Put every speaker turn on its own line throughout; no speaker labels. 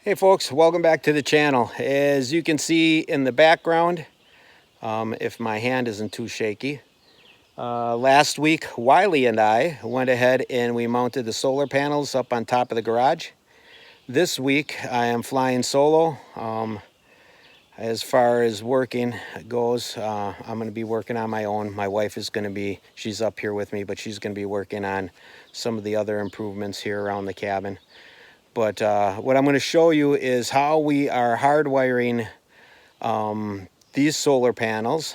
Hey folks, welcome back to the channel. As you can see in the background, if my hand isn't too shaky, last week Wiley and I went ahead and we mounted the solar panels up on top of the garage. This week I am flying solo. As far as working goes, I'm going to be working on my own. My wife is going to be, she's up here with me, but she's going to be working on some of the other improvements here around the cabin. But what I'm going to show you is how we are hardwiring these solar panels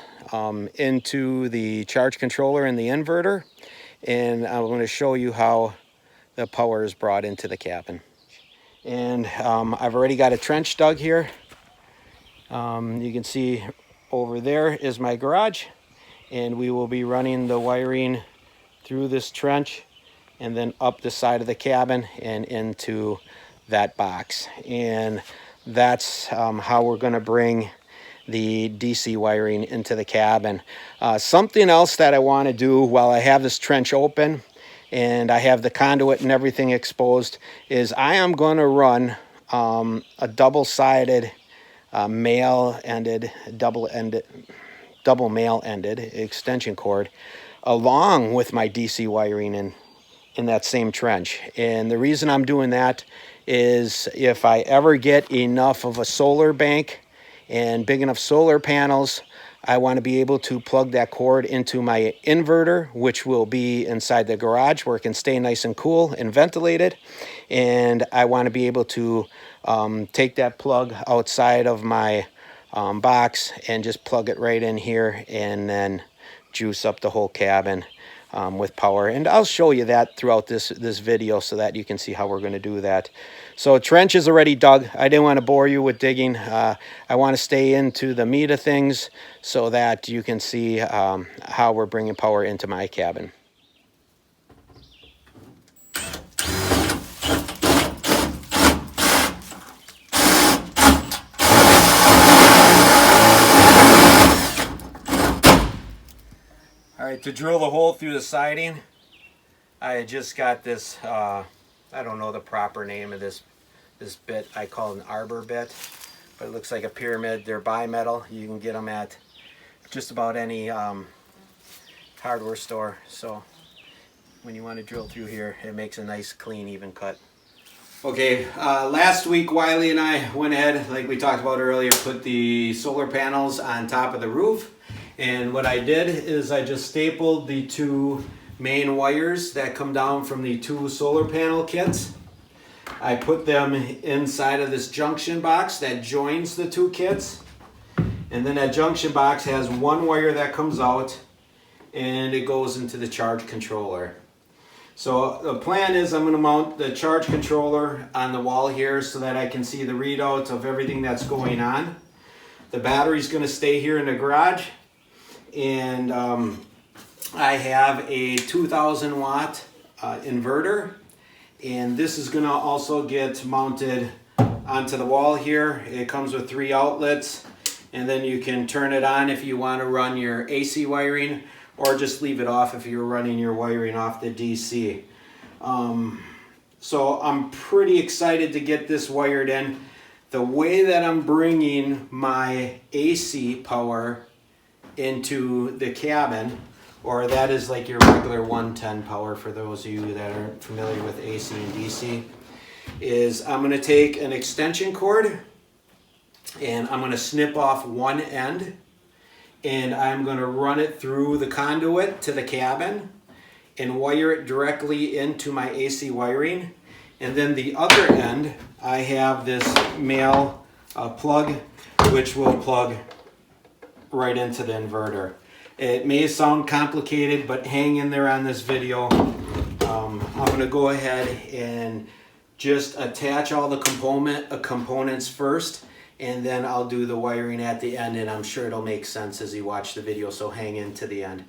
into the charge controller and the inverter. And I'm going to show you how the power is brought into the cabin. And I've already got a trench dug here. You can see over there is my garage. And we will be running the wiring through this trench and then up the side of the cabin and into that box. And that's how we're going to bring the DC wiring into the cabin. Something else that I want to do while I have this trench open and I have the conduit and everything exposed is I am going to run a double-sided double male-ended extension cord along with my DC wiring in that same trench. And the reason I'm doing that is if I ever get enough of a solar bank and big enough solar panels, I want to be able to plug that cord into my inverter, which will be inside the garage where it can stay nice and cool and ventilated. And I want to be able to take that plug outside of my box and just plug it right in here and then juice up the whole cabin with power. And I'll show you that throughout this video so that you can see how we're going to do that. So trench is already dug. I didn't want to bore you with digging. I want to stay into the meat of things so that you can see how we're bringing power into my cabin. All right, to drill the hole through the siding, I just got this, I don't know the proper name of this bit. I call it an arbor bit, but it looks like a pyramid. They're bimetal. You can get them at just about any hardware store. So when you want to drill through here, it makes a nice, clean, even cut. Okay, last week Wiley and I went ahead, like we talked about earlier, put the solar panels on top of the roof. And what I did is I just stapled the two main wires that come down from the two solar panel kits. I put them inside of this junction box that joins the two kits. And then that junction box has one wire that comes out and it goes into the charge controller. So the plan is I'm going to mount the charge controller on the wall here so that I can see the readouts of everything that's going on. The battery's going to stay here in the garage. And I have a 2000 watt inverter, and this is going to also get mounted onto the wall here. It comes with 3 outlets, and then you can turn it on if you want to run your AC wiring, or just leave it off if you're running your wiring off the DC. So I'm pretty excited to get this wired in. The way that I'm bringing my AC power into the cabin, or that is like your regular 110 power for those of you that aren't familiar with AC and DC, is I'm going to take an extension cord and I'm going to snip off one end and I'm going to run it through the conduit to the cabin and wire it directly into my AC wiring. And then the other end, I have this male plug which will plug right into the inverter. It may sound complicated, but hang in there on this video. I'm going to go ahead and just attach all the components first, and then I'll do the wiring at the end, and I'm sure it'll make sense as you watch the video, so hang in to the end.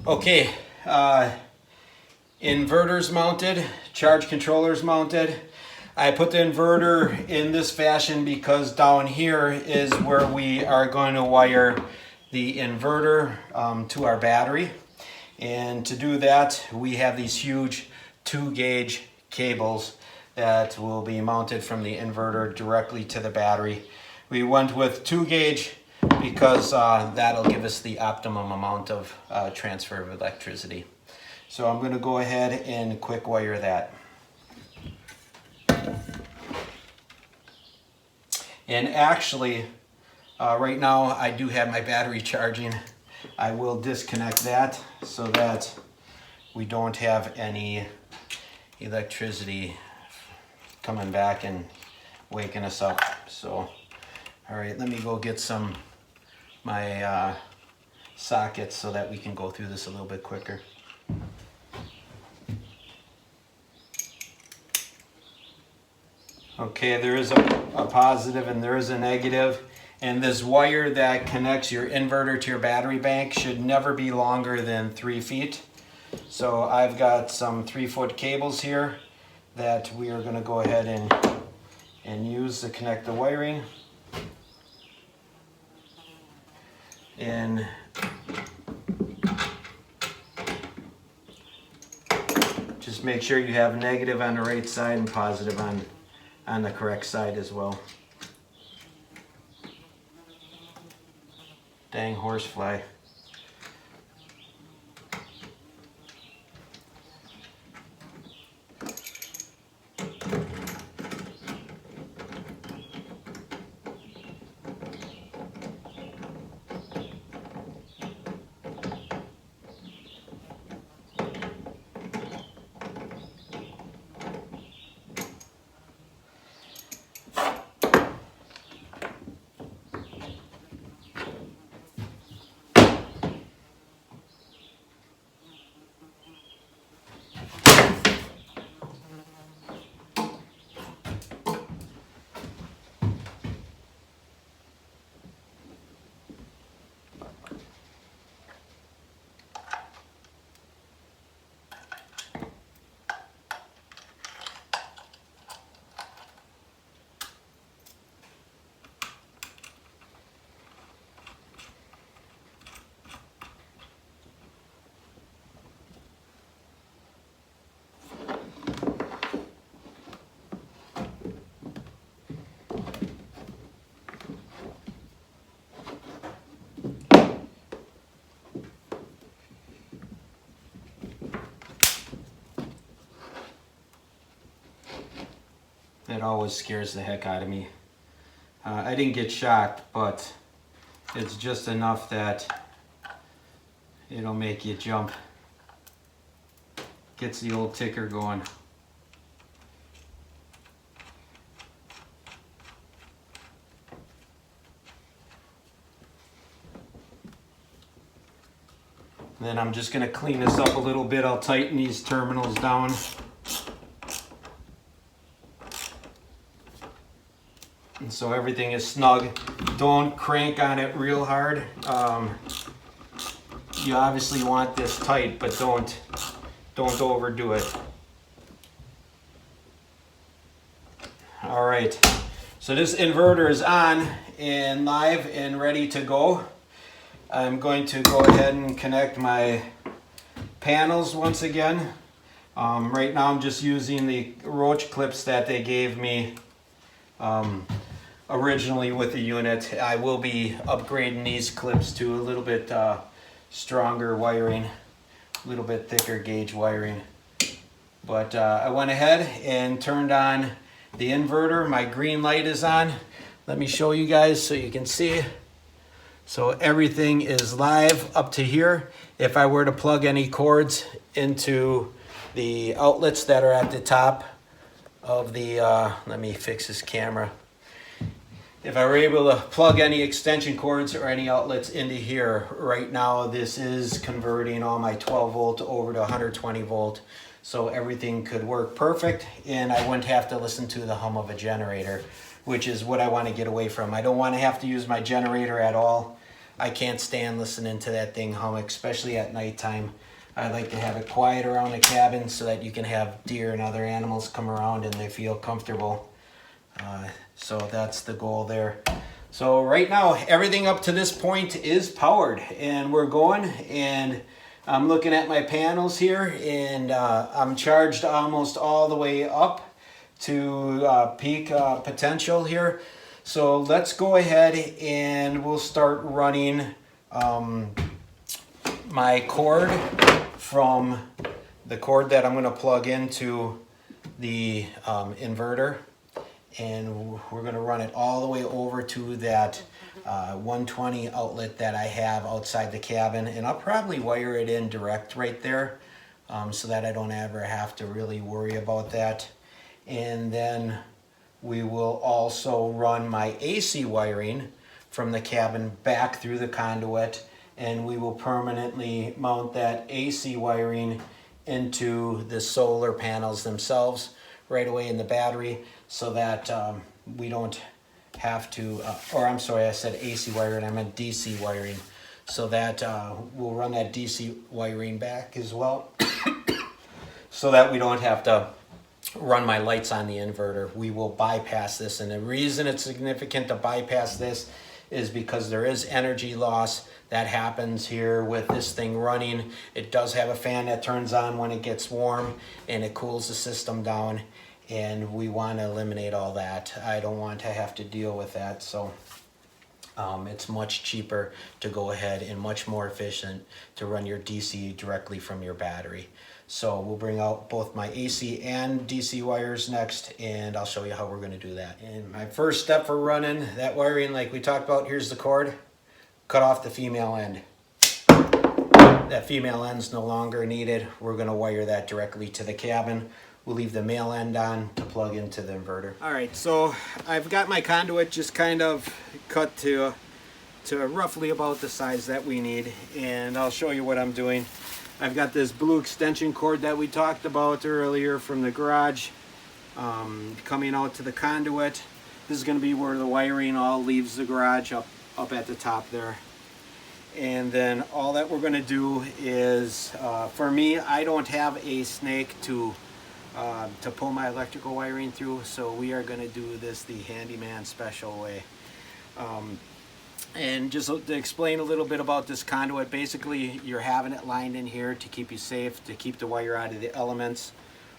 Okay, inverters mounted, charge controllers mounted. I put the inverter in this fashion because down here is where we are going to wire the inverter to our battery. And to do that, we have these huge 2-gauge cables that will be mounted from the inverter directly to the battery. We went with 2-gauge because that'll give us the optimum amount of transfer of electricity. So I'm going to go ahead and quick wire that. And actually, right now I do have my battery charging. I will disconnect that so that we don't have any electricity coming back and waking us up. So, all right, let me go get my sockets so that we can go through this a little bit quicker. Okay, there is a positive and there is a negative. And this wire that connects your inverter to your battery bank should never be longer than 3 feet. So I've got some 3-foot cables here that we are going to go ahead and use to connect the wiring. And just make sure you have negative on the right side and positive on the correct side as well. Dang horsefly. That always scares the heck out of me. I didn't get shocked, but it's just enough that it'll make you jump. Gets the old ticker going. Then I'm just going to clean this up a little bit. I'll tighten these terminals down. And so everything is snug. Don't crank on it real hard. You obviously want this tight, but don't overdo it. All right, so this inverter is on and live and ready to go. I'm going to go ahead and connect my panels once again. Right now I'm just using the roach clips that they gave me originally with the unit. I will be upgrading these clips to a little bit stronger wiring, a little bit thicker gauge wiring. But I went ahead and turned on the inverter. My green light is on. Let me show you guys so you can see. So everything is live up to here. If I were to plug any cords into the outlets that are at the top of the, let me fix this camera. If I were able to plug any extension cords or any outlets into here, right now this is converting all my 12 volt over to 120 volt. So everything could work perfect and I wouldn't have to listen to the hum of a generator, which is what I want to get away from. I don't want to have to use my generator at all. I can't stand listening to that thing hum, especially at nighttime. I like to have it quiet around the cabin so that you can have deer and other animals come around and they feel comfortable. So that's the goal there. So right now, everything up to this point is powered, and we're going, and I'm looking at my panels here, and I'm charged almost all the way up to peak potential here. So let's go ahead and we'll start running my cord from the cord that I'm going to plug into the inverter. And we're going to run it all the way over to that 120 outlet that I have outside the cabin. And I'll probably wire it in direct right there so that I don't ever have to really worry about that. And then we will also run my AC wiring from the cabin back through the conduit. And we will permanently mount that AC wiring into the solar panels themselves right away in the battery, so that we don't have to, or I'm sorry, I said AC wiring, I meant DC wiring, so that we'll run that DC wiring back as well, so that we don't have to run my lights on the inverter. We will bypass this, and the reason it's significant to bypass this is because there is energy loss that happens here with this thing running. It does have a fan that turns on when it gets warm, and it cools the system down, and we want to eliminate all that. I don't want to have to deal with that, so it's much cheaper to go ahead and much more efficient to run your DC directly from your battery. So we'll bring out both my AC and DC wires next, and I'll show you how we're going to do that. And my first step for running that wiring, like we talked about, here's the cord. Cut off the female end. That female end's no longer needed. We're going to wire that directly to the cabin. We'll leave the male end on to plug into the inverter. All right, so I've got my conduit just kind of cut to roughly about the size that we need, and I'll show you what I'm doing. I've got this blue extension cord that we talked about earlier from the garage coming out to the conduit. This is going to be where the wiring all leaves the garage, up at the top there. And then all that we're going to do is, for me, I don't have a snake to pull my electrical wiring through, so we are going to do this the handyman special way. And just to explain a little bit about this conduit, basically you're having it lined in here to keep you safe, to keep the wire out of the elements.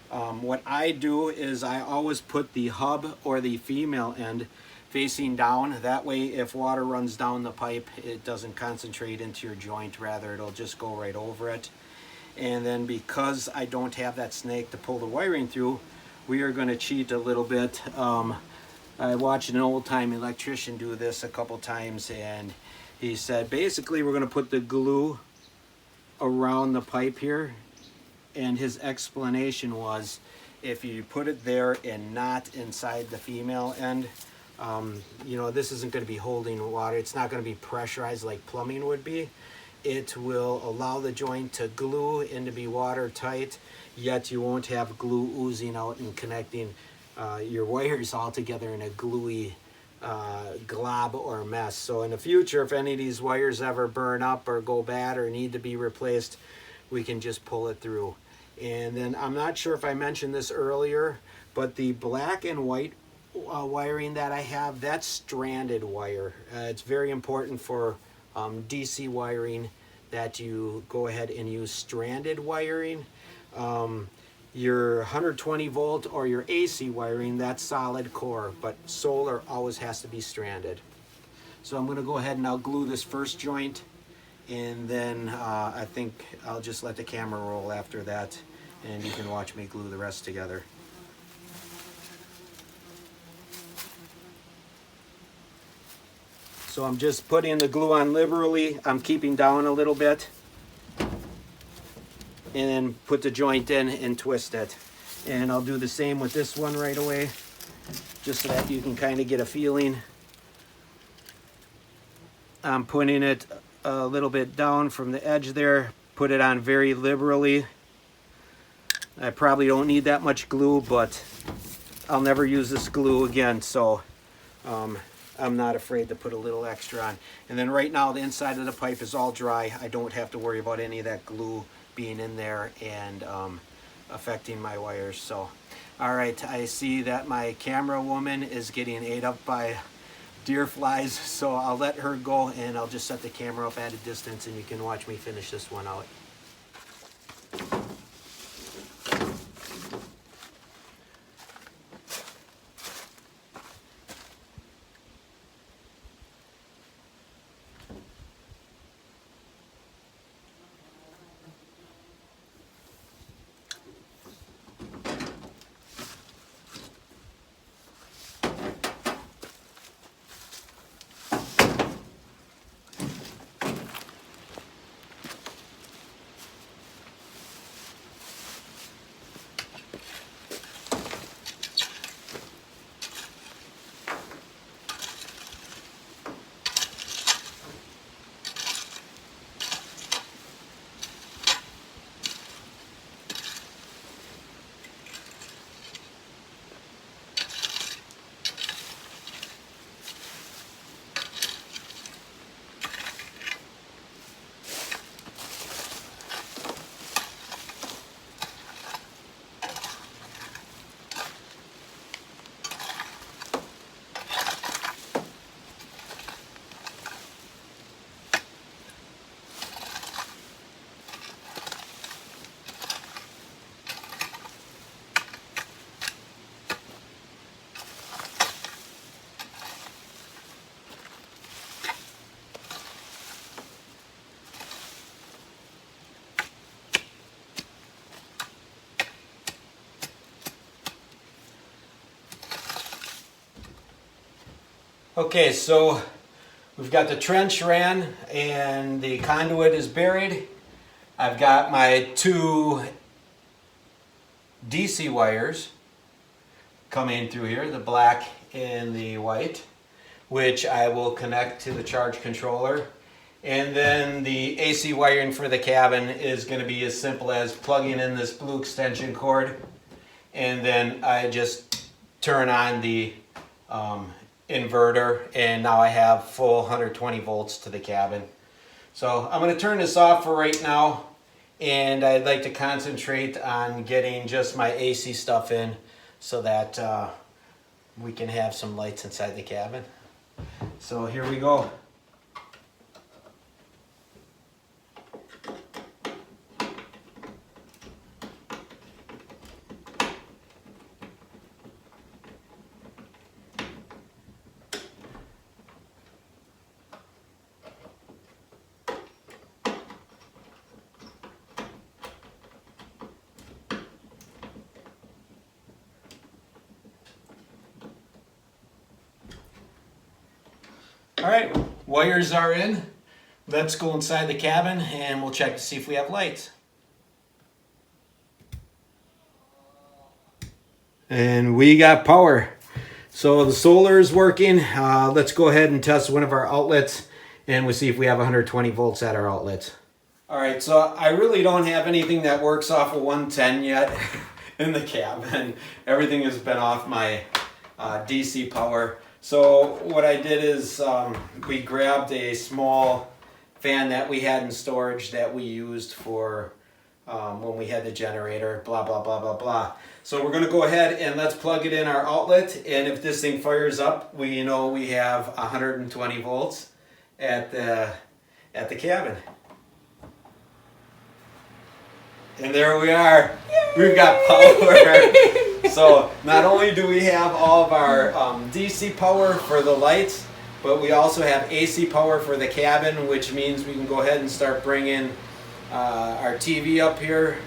What I do is I always put the hub or the female end facing down. That way if water runs down the pipe, it doesn't concentrate into your joint, rather it'll just go right over it. And then because I don't have that snake to pull the wiring through, we are going to cheat a little bit. I watched an old-time electrician do this a couple times, and he said basically we're going to put the glue around the pipe here, and his explanation was if you put it there and not inside the female end, you know, this isn't going to be holding water. It's not going to be pressurized like plumbing would be. It will allow the joint to glue and to be watertight, yet you won't have glue oozing out and connecting your wires all together in a gluey glob or mess. So in the future, if any of these wires ever burn up or go bad or need to be replaced, we can just pull it through. And then I'm not sure if I mentioned this earlier, but the black and white wiring that I have, that's stranded wire. It's very important for DC wiring that you go ahead and use stranded wiring. Your 120 volt or your AC wiring, that's solid core, but solar always has to be stranded. So I'm going to go ahead and I'll glue this first joint, and then I think I'll just let the camera roll after that, and you can watch me glue the rest together. So I'm just putting the glue on liberally. I'm keeping down a little bit, and then put the joint in and twist it. And I'll do the same with this one right away, just so that you can kind of get a feeling. I'm putting it a little bit down from the edge there, put it on very liberally. I probably don't need that much glue, but I'll never use this glue again, so I'm not afraid to put a little extra on. And then right now the inside of the pipe is all dry. I don't have to worry about any of that glue being in there and affecting my wires. So, all right, I see that my camera woman is getting ate up by deer flies, so I'll let her go and I'll just set the camera up at a distance and you can watch me finish this one out. Okay, so we've got the trench ran and the conduit is buried. I've got my 2 DC wires coming through here, the black and the white, which I will connect to the charge controller. And then the AC wiring for the cabin is going to be as simple as plugging in this blue extension cord, and then I just turn on the inverter, and now I have full 120 volts to the cabin. So I'm going to turn this off for right now, and I'd like to concentrate on getting just my AC stuff in so that we can have some lights inside the cabin. So here we go. All right, wires are in. Let's go inside the cabin and we'll check to see if we have lights. And we got power. So the solar is working. Let's go ahead and test one of our outlets and we'll see if we have 120 volts at our outlets. All right, so I really don't have anything that works off of 110 yet in the cabin. Everything has been off my DC power. So what I did is we grabbed a small fan that we had in storage that we used for when we had the generator, blah, blah, blah, blah, blah. So we're going to go ahead and let's plug it in our outlet, and if this thing fires up, we know we have 120 volts at the cabin. And there we are. We've got power. So not only do we have all of our DC power for the lights, but we also have AC power for the cabin, which means we can go ahead and start bringing our TV up here.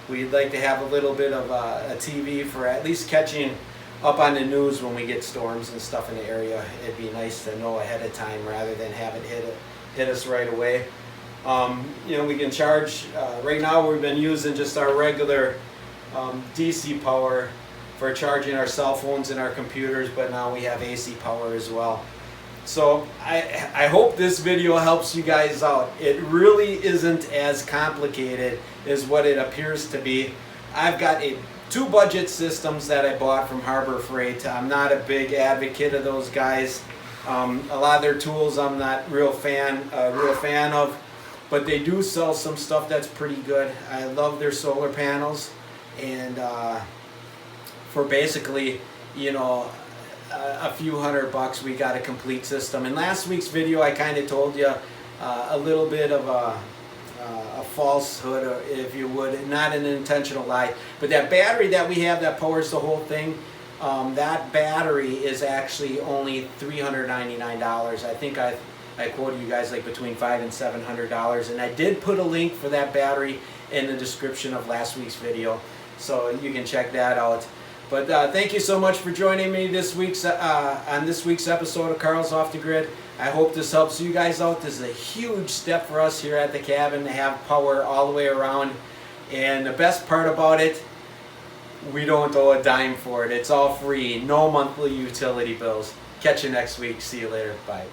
We'd like to have a little bit of a TV for at least catching up on the news when we get storms and stuff in the area. It'd be nice to know ahead of time rather than have it hit us right away. You know, we can charge, right now we've been using just our regular DC power for charging our cell phones and our computers, but now we have AC power as well. So I hope this video helps you guys out. It really isn't as complicated as what it appears to be. I've got two budget systems that I bought from Harbor Freight. I'm not a big advocate of those guys. A lot of their tools I'm not real fan of, but they do sell some stuff that's pretty good. I love their solar panels, and for basically, you know, a few $100 we got a complete system. In last week's video I kind of told you a little bit of a falsehood, if you would, not an intentional lie, but that battery that we have that powers the whole thing, that battery is actually only $399. I think I quoted you guys like between $500 and $700, and I did put a link for that battery in the description of last week's video, so you can check that out. But thank you so much for joining me on this week's episode of Carl's Off the Grid. I hope this helps you guys out. This is a huge step for us here at the cabin to have power all the way around. And the best part about it, we don't owe a dime for it. It's all free. No monthly utility bills. Catch you next week. See you later. Bye.